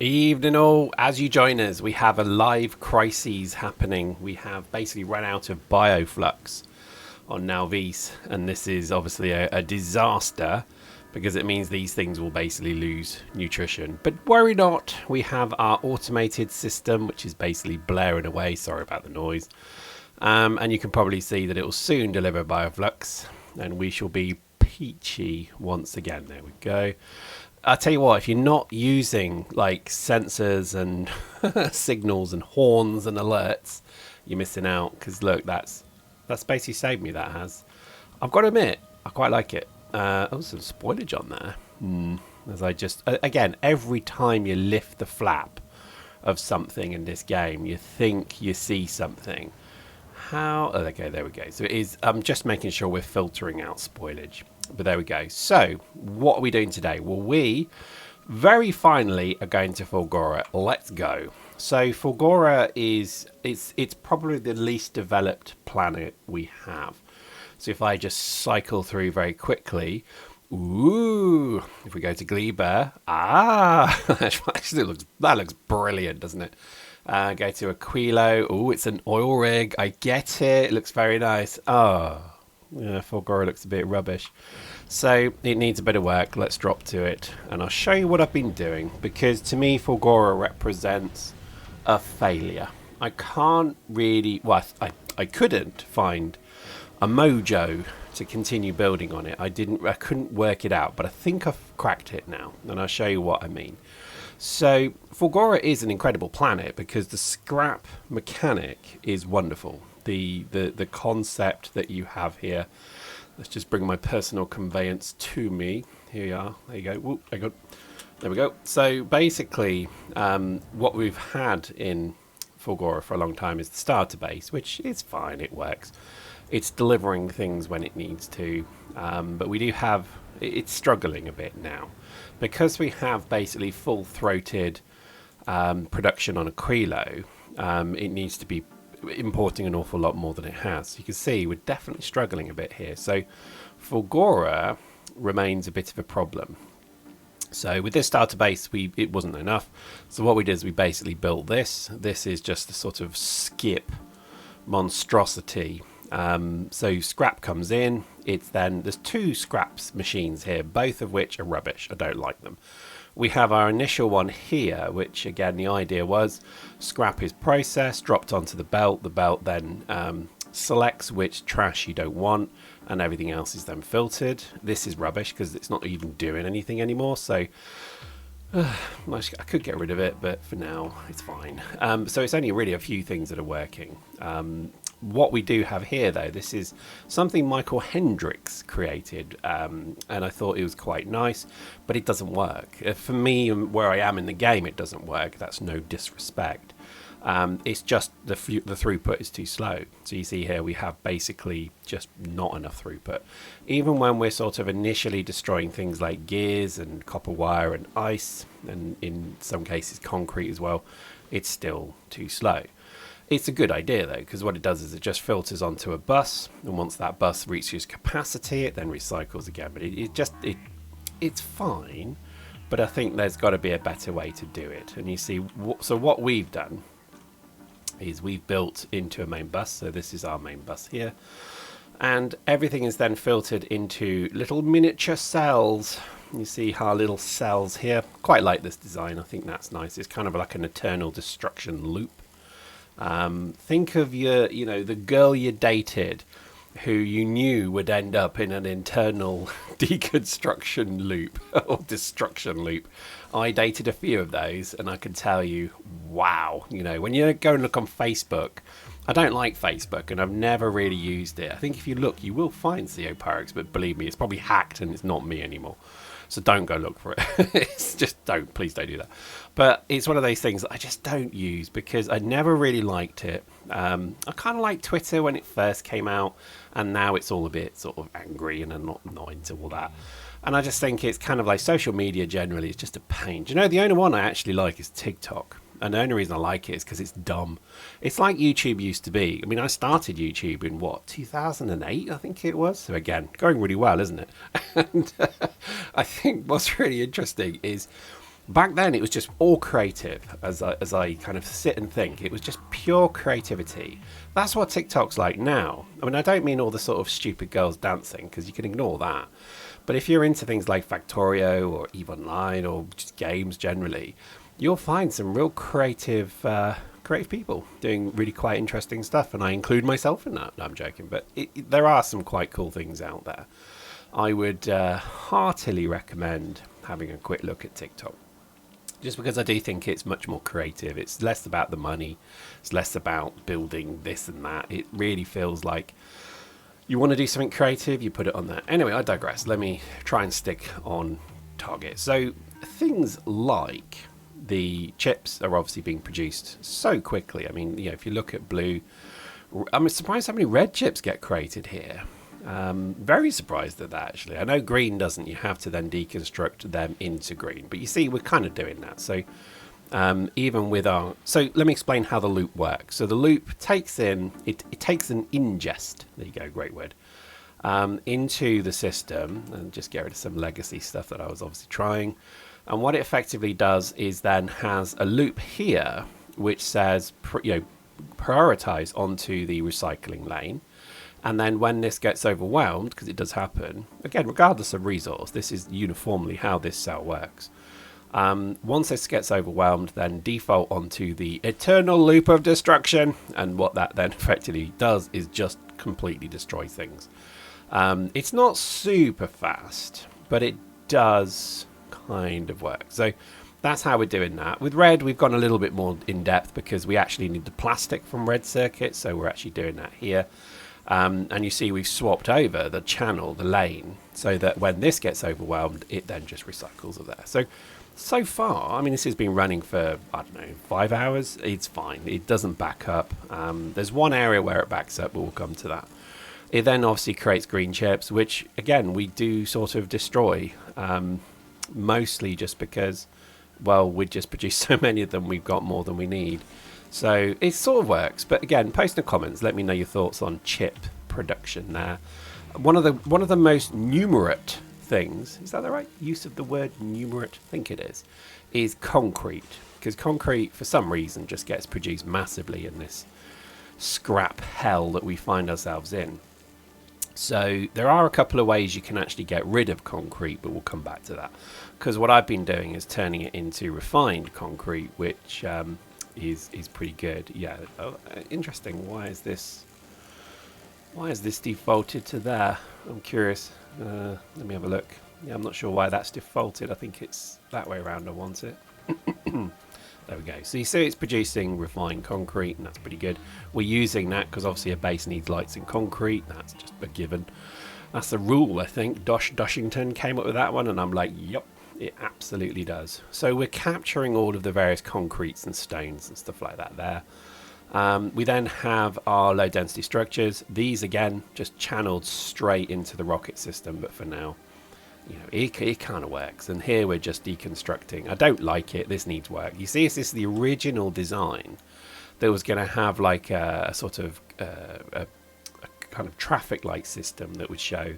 Evening all, as you join us, we have a live crisis happening. We have basically run out of bioflux on Nauvis, and this is obviously a disaster because it means these things will basically lose nutrition. But worry not, we have our automated system, which is basically blaring away. Sorry about the noise. And you can probably see that it will soon deliver bioflux, and we shall be peachy once again. There we go. I'll tell you what, if you're not using like sensors and signals and horns and alerts, you're missing out. Because look, that's basically saved me. That has. I've got to admit, I quite like it. Oh, some spoilage on there. As I just again, every time you lift the flap of something in this game, you think you see something. How? Oh, okay, there we go. So it is. I'm just making sure we're filtering out spoilage. But there we go. So what are we doing today? Well, we very finally are going to Fulgora. Let's go. So Fulgora it's probably the least developed planet we have. So if I just cycle through very quickly, ooh, if we go to Gleber, actually that looks brilliant, doesn't it? Go to Aquilo. Oh, it's an oil rig. I get it. It looks very nice. Oh, yeah, Forgora looks a bit rubbish. So it needs a bit of work. Let's drop to it. And I'll show you what I've been doing. Because to me, Forgora represents a failure. I can't really... Well, I couldn't find a mojo to continue building on it. I couldn't work it out. But I think I've cracked it now. And I'll show you what I mean. So Fulgora is an incredible planet because the scrap mechanic is wonderful. The concept that you have here. Let's just bring my personal conveyance to me. Here we are. There you go. Whoop, there we go. So basically, what we've had in Fulgora for a long time is the starter base, which is fine. It works. It's delivering things when it needs to. But we do have... It's struggling a bit now. Because we have basically full-throated production on Aquilo, it needs to be importing an awful lot more than it has. You can see we're definitely struggling a bit here. So Fulgora remains a bit of a problem. So with this starter base, it wasn't enough. So what we did is we basically built this. This is just a sort of skip monstrosity. So scrap comes in. There's two scraps machines here, both of which are rubbish. I don't like them. We have our initial one here, which again, the idea was scrap is processed, dropped onto the belt. The belt then selects which trash you don't want, and everything else is then filtered. This is rubbish because it's not even doing anything anymore. So I could get rid of it, but for now it's fine. So it's only really a few things that are working. What we do have here, though, this is something Michael Hendricks created, and I thought it was quite nice, but it doesn't work. For me, where I am in the game, it doesn't work. That's no disrespect. It's just the throughput is too slow. So you see here we have basically just not enough throughput. Even when we're sort of initially destroying things like gears and copper wire and ice, and in some cases concrete as well, it's still too slow. It's a good idea, though, because what it does is it just filters onto a bus, and once that bus reaches capacity, it then recycles again. But it's fine, but I think there's got to be a better way to do it. And you see, so what we've done is we've built into a main bus. So this is our main bus here. And everything is then filtered into little miniature cells. You see our little cells here. Quite like this design. I think that's nice. It's kind of like an eternal destruction loop. Think of the girl you dated who you knew would end up in an internal deconstruction loop or destruction loop. I dated a few of those, and I can tell you, wow, when you go and look on Facebook, I don't like Facebook, and I've never really used it. I think if you look, you will find CO Pyrex, but believe me, it's probably hacked and it's not me anymore. So don't go look for it. It's just please don't do that. But it's one of those things that I just don't use because I never really liked it. I kind of liked Twitter when it first came out, and now it's all a bit sort of angry, and I'm not into all that. And I just think it's kind of like social media generally. It's just a pain. Do you know, the only one I actually like is TikTok. And the only reason I like it is because it's dumb. It's like YouTube used to be. I mean, I started YouTube in 2008, I think it was. So again, going really well, isn't it? And I think what's really interesting is Back then, it was just all creative. As I kind of sit and think, it was just pure creativity. That's what TikTok's like now. I mean, I don't mean all the sort of stupid girls dancing, because you can ignore that. But if you're into things like Factorio or EVE Online or just games generally, you'll find some real creative people doing really quite interesting stuff, and I include myself in that. No, I'm joking, but there are some quite cool things out there. I would heartily recommend having a quick look at TikTok, just because I do think it's much more creative. It's less about the money, it's less about building this and that. It really feels like you want to do something creative, you put it on there. Anyway, I digress. Let me try and stick on target. So things like the chips are obviously being produced so quickly. I mean, if you look at blue, I'm surprised how many red chips get created here. Very surprised at that, actually. I know green doesn't. You have to then deconstruct them into green. But you see, we're kind of doing that. So even with our... So let me explain how the loop works. So the loop takes in... It takes an ingest. There you go, great word. Into the system. And just get rid of some legacy stuff that I was obviously trying. And what it effectively does is then has a loop here, which says, prioritize onto the recycling lane. And then when this gets overwhelmed, because it does happen, again, regardless of resource, this is uniformly how this cell works. Once this gets overwhelmed, then default onto the eternal loop of destruction. And what that then effectively does is just completely destroy things. It's not super fast, but it does kind of work. So that's how we're doing that. With red, we've gone a little bit more in depth because we actually need the plastic from red circuits. So we're actually doing that here. And you see we've swapped over the channel, the lane, so that when this gets overwhelmed, it then just recycles it there. So far, I mean, this has been running for, I don't know, 5 hours. It's fine. It doesn't back up. There's one area where it backs up, but we'll come to that. It then obviously creates green chips, which, again, we do sort of destroy, mostly just because, well, we just produce so many of them, we've got more than we need. So it sort of works, but again, post in the comments. Let me know your thoughts on chip production there. One of the most numerate things, is that the right use of the word numerate? I think it is concrete, because concrete for some reason just gets produced massively in this scrap hell that we find ourselves in. So there are a couple of ways you can actually get rid of concrete, but we'll come back to that, because what I've been doing is turning it into refined concrete, which is pretty good. Yeah. Interesting. Why is this defaulted to there? I'm curious. Let me have a look. Yeah, I'm not sure why that's defaulted. I think it's that way around. I want it. There we go. So you see it's producing refined concrete, and that's pretty good. We're using that because obviously a base needs lights in concrete. That's just a given. That's the rule, I think. Doshington came up with that one, and I'm like, yep. It absolutely does. So we're capturing all of the various concretes and stones and stuff like that there. We then have our low density structures. These again just channeled straight into the rocket system, but for now, it kind of works. And here we're just deconstructing. I don't like it. This needs work. You see, this is the original design that was going to have like a sort of a kind of traffic light system that would show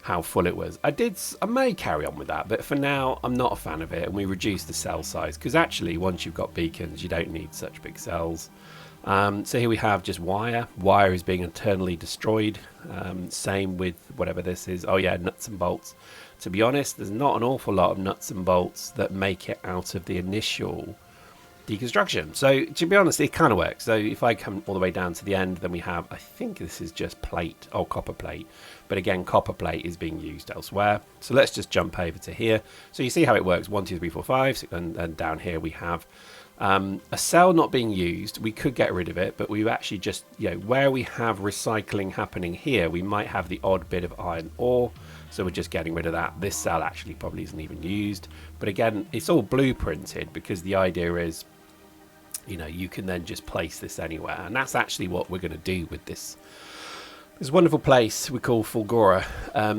how full it was. I may carry on with that, but for now I'm not a fan of it, and we reduce the cell size because actually once you've got beacons you don't need such big cells. So here we have just wire is being internally destroyed. Same with whatever this is. Oh yeah, nuts and bolts. To be honest, there's not an awful lot of nuts and bolts that make it out of the initial deconstruction. So to be honest, it kind of works. So if I come all the way down to the end, then we have, I think this is just plate, copper plate. But again, copper plate is being used elsewhere. So let's just jump over to here. So you see how it works, 1, 2, 3, 4, 5, and down here we have a cell not being used. We could get rid of it, but we've actually just, where we have recycling happening here, we might have the odd bit of iron ore. So we're just getting rid of that. This cell actually probably isn't even used. But again, it's all blueprinted because the idea is, you can then just place this anywhere. And that's actually what we're going to do with this wonderful place we call Fulgora.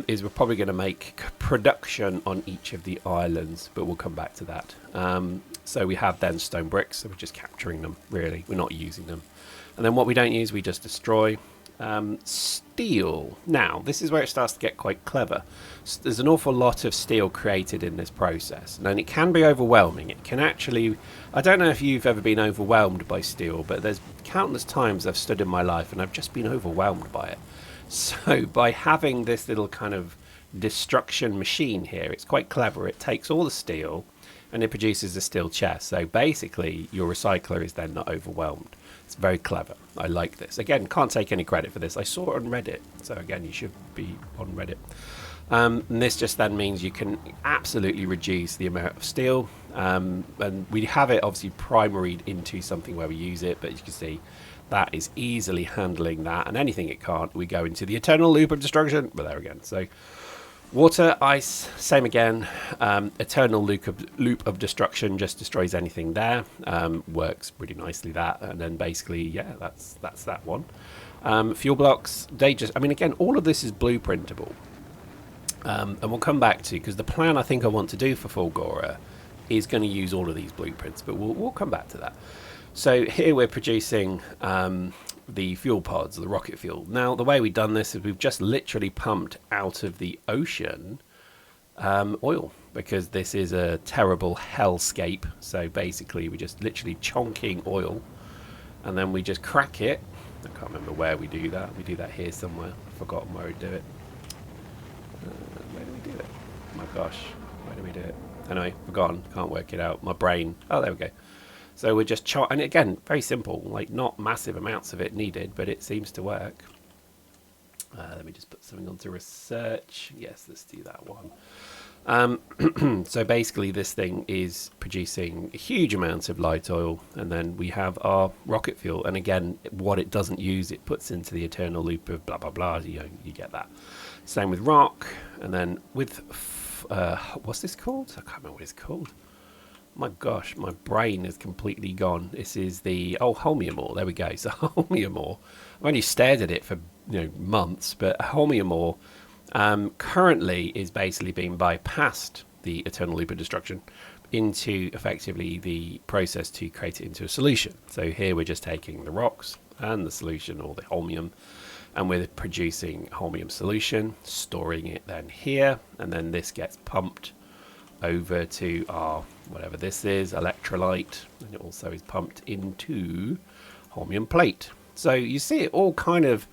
Is we're probably going to make production on each of the islands, but we'll come back to that. So we have then stone bricks, so we're just capturing them, really. We're not using them. And then what we don't use, we just destroy. Steel. Now, this is where it starts to get quite clever. There's an awful lot of steel created in this process, and it can be overwhelming. It can actually... I don't know if you've ever been overwhelmed by steel, but there's countless times I've stood in my life and I've just been overwhelmed by it. So by having this little kind of destruction machine here, it's quite clever. It takes all the steel and it produces a steel chest. So basically, your recycler is then not overwhelmed. It's very clever. I like this. Again, can't take any credit for this. I saw it on Reddit. So again, you should be on Reddit. And this just then means you can absolutely reduce the amount of steel. And we have it obviously primaried into something where we use it. But as you can see, that is easily handling that. And anything it can't, we go into the eternal loop of destruction. But there again. So water, ice, same again. Eternal loop of destruction just destroys anything there. Works pretty nicely that, and then basically, yeah, that's that one. Fuel blocks, they just, I mean, again, all of this is blueprintable, and we'll come back to, because the plan I think I want to do for Fulgora is going to use all of these blueprints, but we'll come back to that. So here we're producing the fuel pods, the rocket fuel. Now, the way we've done this is we've just literally pumped out of the ocean oil, because this is a terrible hellscape. So basically, we're just literally chonking oil, and then we just crack it. I can't remember where we do that. We do that here somewhere. I've forgotten where we do it. Where do we do it? Oh my gosh, where do we do it? Anyway, forgotten. Can't work it out. My brain. Oh, there we go. So we're just and again, very simple, like not massive amounts of it needed, but it seems to work. Let me just put something onto research. Yes, let's do that one. So basically this thing is producing a huge amount of light oil, and then we have our rocket fuel. And again, what it doesn't use, it puts into the eternal loop of blah, blah, blah. You get that. Same with rock. And then with, what's this called? I can't remember what it's called. My gosh, my brain is completely gone. This is the holmium ore. There we go. So holmium ore. I've only stared at it for months, but holmium ore currently is basically being bypassed the eternal loop of destruction into effectively the process to create it into a solution. So here we're just taking the rocks and the solution, or the holmium, and we're producing holmium solution, storing it then here, and then this gets pumped over to our whatever this is, electrolyte, and it also is pumped into holmium plate. So you see it all kind of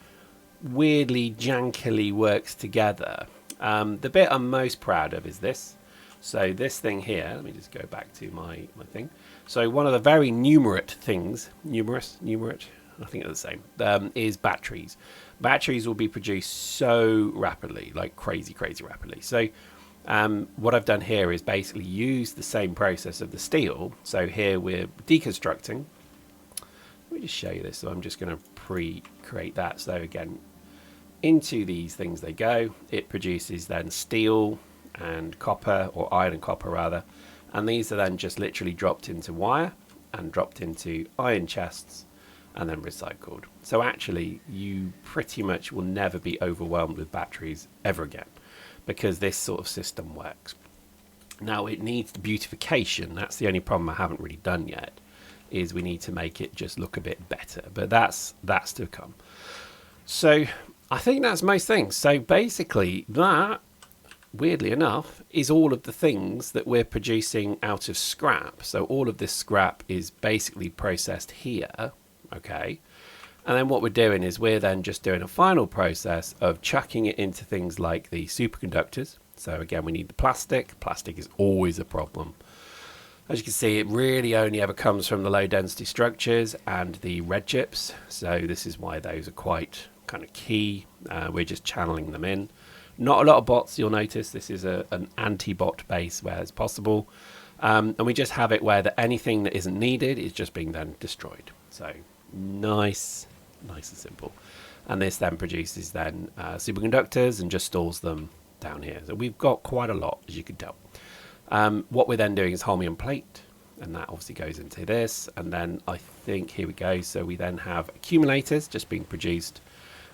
weirdly jankily works together. The bit I'm most proud of is this. So this thing here, let me just go back to my thing. So one of the very numerate things, numerate, I think they're the same, is batteries. Batteries will be produced so rapidly, like crazy rapidly. So what I've done here is basically use the same process of the steel. So here we're deconstructing. Let me just show you this. So I'm just going to pre-create that. So again, into these things they go. It produces then steel and copper, or iron and copper rather. And these are then just literally dropped into wire and dropped into iron chests and then recycled. So actually, you pretty much will never be overwhelmed with batteries ever again, because this sort of system works. Now it needs beautification. That's the only problem I haven't really done yet, is we need to make it just look a bit better, but that's to come. So I think that's most things. So basically that, weirdly enough, is all of the things that we're producing out of scrap. So all of this scrap is basically processed here, okay? And then what we're doing is we're then just doing a final process of chucking it into things like the superconductors. So again, we need the plastic. Plastic is always a problem. As you can see, it really only ever comes from the low density structures and the red chips. So this is why those are quite kind of key. We're just channeling them in. Not a lot of bots, you'll notice. This is an anti-bot base where it's possible. And we just have it where anything that isn't needed is just being then destroyed. So nice and simple. And this then produces then superconductors and just stores them down here. So we've got quite a lot, as you can tell. What we're then doing is holmium plate, and that obviously goes into this. And then I think, here we go. So we then have accumulators just being produced,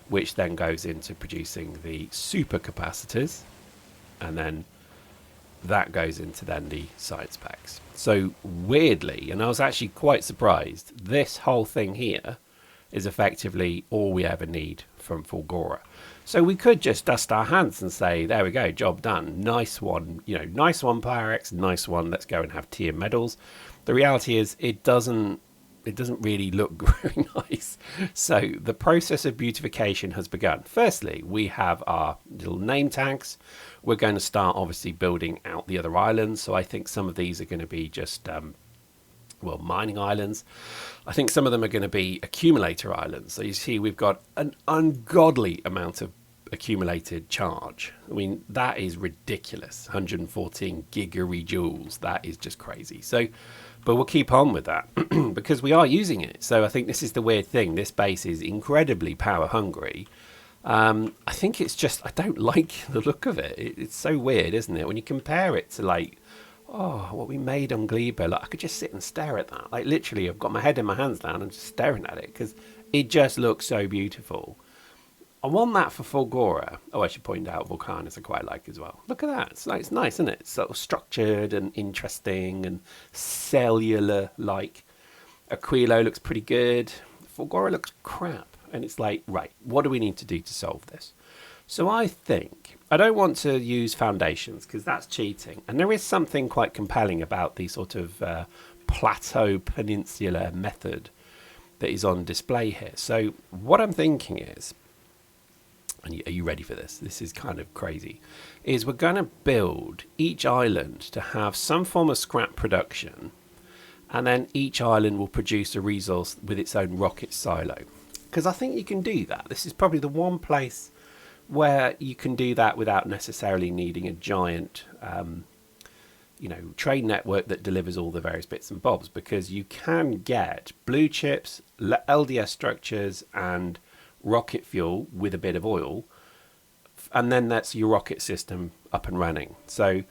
which then goes into producing the supercapacitors, and then that goes into then the science packs. So weirdly, and I was actually quite surprised, this whole thing here is effectively all we ever need from Fulgora. So we could just dust our hands and say, there we go, job done. Nice one, you know, nice one, PowerX, nice one. Let's go and have tea and medals. The reality is it doesn't really look very nice. So the process of beautification has begun. Firstly, we have our little name tags. We're going to start obviously building out the other islands. So I think some of these are going to be just well, mining islands. I think some of them are going to be accumulator islands. So you see we've got an ungodly amount of accumulated charge. I mean, that is ridiculous. 114 gigajoules. That is just crazy. So, but we'll keep on with that because we are using it. So I think this is the weird thing. This base is incredibly power hungry. I think it's just, I don't like the look of it. It's so weird, isn't it? When you compare it to like, oh, what we made on Glebo, like I could just sit and stare at that. Like literally, I've got my head in my hands down and just staring at it because it just looks so beautiful. I want that for Forgora. Oh, I should point out Vulcanus I quite like as well. Look at that. It's nice, isn't it? It's sort of structured and interesting and cellular-like. Aquilo looks pretty good. Forgora looks crap. And it's like, right, what do we need to do to solve this? So I think, I don't want to use foundations because that's cheating. And there is something quite compelling about the sort of plateau peninsula method that is on display here. So what I'm thinking is, and are you ready for this? This is kind of crazy. Is we're going to build each island to have some form of scrap production, and then each island will produce a resource with its own rocket silo. Because I think you can do that. This is probably the one place where you can do that without necessarily needing a giant, train network that delivers all the various bits and bobs. Because you can get blue chips, LDS structures, and rocket fuel with a bit of oil, and then that's your rocket system up and running. So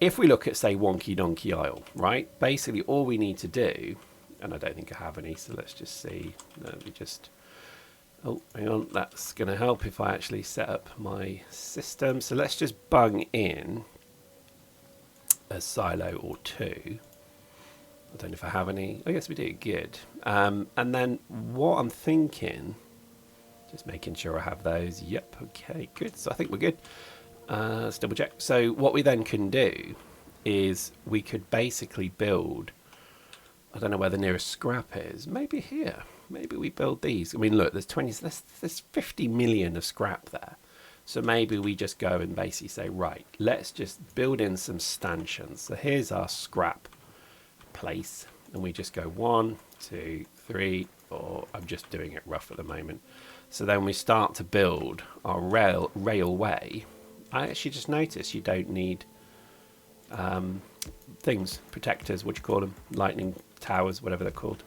if we look at, say, Wonky Donkey Isle, right, basically all we need to do, and I don't think I have any, so let's just see. Let me just, oh, hang on, that's going to help if I actually set up my system. So let's just bung in a silo or two. I don't know if I have any. I guess we do. Good. And then what I'm thinking, just making sure I have those. Yep. Okay, good. So I think we're good. Let's double check. So what we then can do is we could basically build, I don't know where the nearest scrap is. Maybe here. Maybe we build these. I mean, look, there's 50 million of scrap there. So maybe we just go and basically say, right, let's just build in some stanchions. So here's our scrap place. And we just go 1, 2, 3, 4. I'm just doing it rough at the moment. So then we start to build our railway. I actually just noticed you don't need things, protectors, what do you call them? Lightning towers, whatever they're called.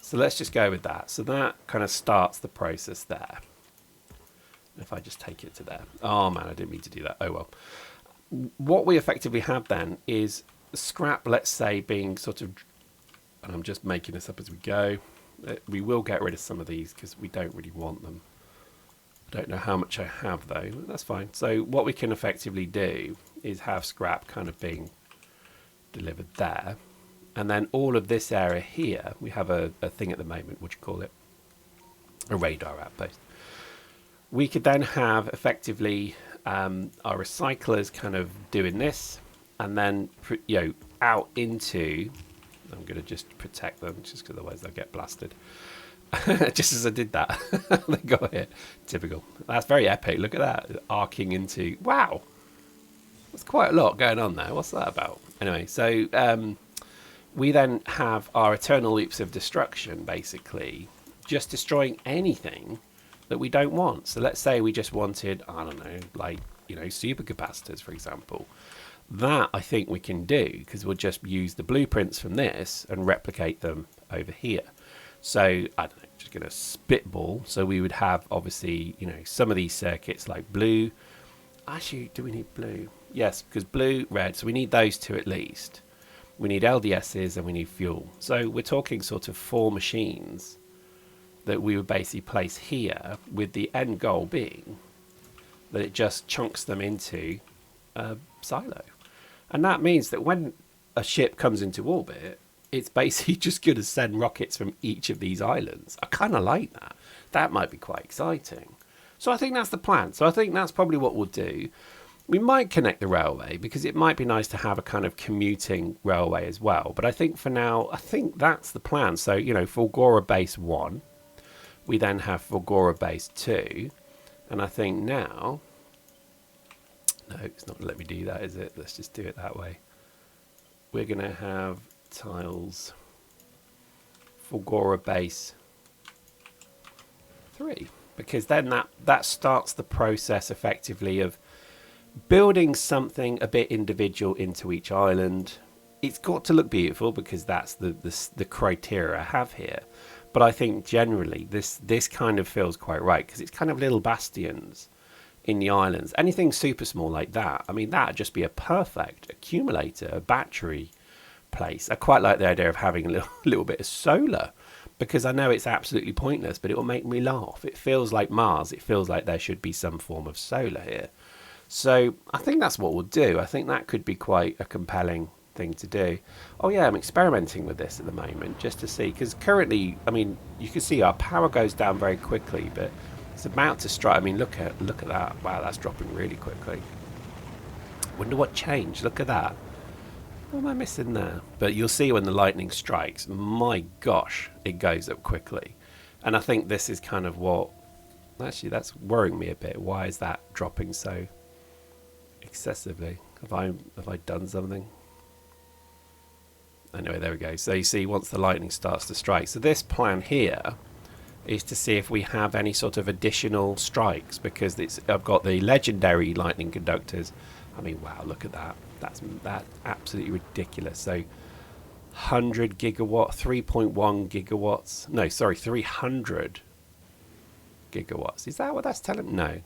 So let's just go with that. So that kind of starts the process there. If I just take it to there. Oh man, I didn't mean to do that. Oh well. What we effectively have then is scrap, let's say, being sort of, and I'm just making this up as we go. We will get rid of some of these because we don't really want them. I don't know how much I have though, but that's fine. So what we can effectively do is have scrap kind of being delivered there. And then all of this area here, we have a thing at the moment, what do you call it? A radar outpost. We could then have effectively our recyclers kind of doing this, and then out into, I'm going to just protect them just because otherwise they'll get blasted. Just as I did that, they got hit. Typical. That's very epic. Look at that, arcing into, wow, there's quite a lot going on there. What's that about? Anyway, so we then have our eternal loops of destruction, basically just destroying anything that we don't want. So let's say we just wanted, I don't know, like, supercapacitors, for example. That I think we can do because we'll just use the blueprints from this and replicate them over here. So I don't know, just going to spitball. So we would have obviously, some of these circuits like blue. Actually, do we need blue? Yes, because blue, red. So we need those two at least. We need LDSs and we need fuel. So we're talking sort of 4 machines that we would basically place here, with the end goal being that it just chunks them into a silo. And that means that when a ship comes into orbit, it's basically just going to send rockets from each of these islands. I kind of like that. That might be quite exciting. So I think that's the plan. So I think that's probably what we'll do. We might connect the railway because it might be nice to have a kind of commuting railway as well. But I think for now, I think that's the plan. So, you know, Fulgora Base 1. We then have Fulgora Base 2. And I think now... No, it's not going to let me do that, is it? Let's just do it that way. We're going to have tiles Fulgora Base 3. Because then that starts the process effectively of building something a bit individual into each island. It's got to look beautiful because that's the criteria I have here. But I think generally this kind of feels quite right because it's kind of little bastions in the islands. Anything super small like that, I mean, that'd just be a perfect accumulator, a battery place. I quite like the idea of having a little bit of solar because I know it's absolutely pointless, but it will make me laugh. It feels like Mars. It feels like there should be some form of solar here. So I think that's what we'll do. I think that could be quite a compelling thing to do. Oh yeah, I'm experimenting with this at the moment just to see, because currently, I mean, you can see our power goes down very quickly, but it's about to strike. I mean, look at that. Wow, that's dropping really quickly. Wonder what changed. Look at that. What am I missing there? But you'll see when the lightning strikes, my gosh, it goes up quickly. And I think this is kind of what, actually that's worrying me a bit. Why is that dropping so excessively? Have I done something? Anyway, there we go. So you see once the lightning starts to strike. So this plan here is to see if we have any sort of additional strikes, because I've got the legendary lightning conductors. I mean, wow, look at that. That's absolutely ridiculous. So 100 gigawatt, 3.1 gigawatts. No, sorry, 300 gigawatts. Is that what that's telling? No.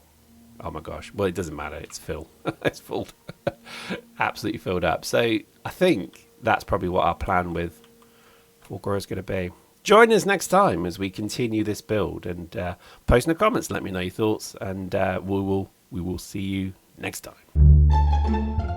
Oh my gosh. Well, it doesn't matter. It's full. It's full. Absolutely filled up. So I think that's probably what our plan with Forgora is going to be. Join us next time as we continue this build, and post in the comments. Let me know your thoughts, and we will see you next time.